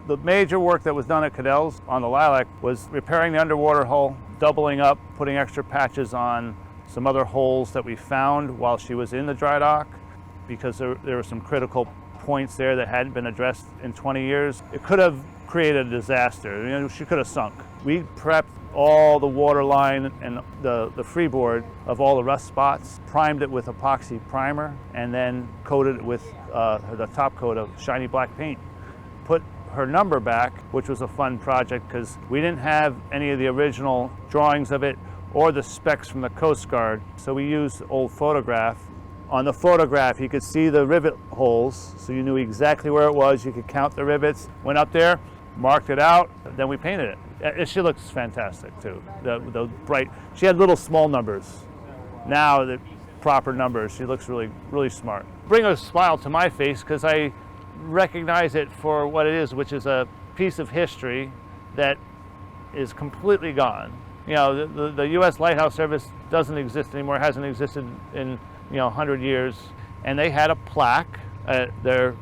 The major work that was done at Caddell's on the Lilac was repairing the underwater hull, doubling up, putting extra patches on some other holes that we found while she was in the dry dock, because there were some critical points there that hadn't been addressed in 20 years. It could have created a disaster. You know, she could have sunk. We prepped all the water line and the freeboard of all the rust spots, primed it with epoxy primer, and then coated it with the top coat of shiny black paint. Put her number back, which was a fun project because we didn't have any of the original drawings of it or the specs from the Coast Guard, so we used old photograph. On the photograph, you could see the rivet holes, so you knew exactly where it was. You could count the rivets. Went up there, marked it out, then we painted it. She looks fantastic too. The bright. She had little small numbers. Now the proper numbers. She looks really, really smart. Bring a smile to my face because I recognize it for what it is, which is a piece of history that is completely gone. You know, the U.S. Lighthouse Service doesn't exist anymore. Hasn't existed in 100 years. And they had a plaque. Their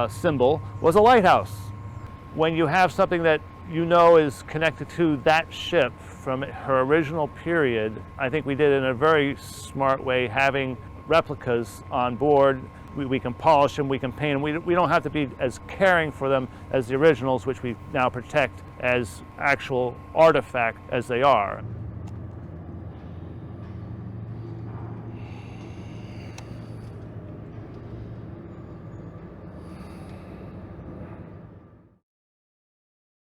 symbol was a lighthouse. When you have something that you know is connected to that ship from her original period, I think we did it in a very smart way, having replicas on board. We can polish them, we can paint them. We don't have to be as caring for them as the originals, which we now protect as actual artifact as they are.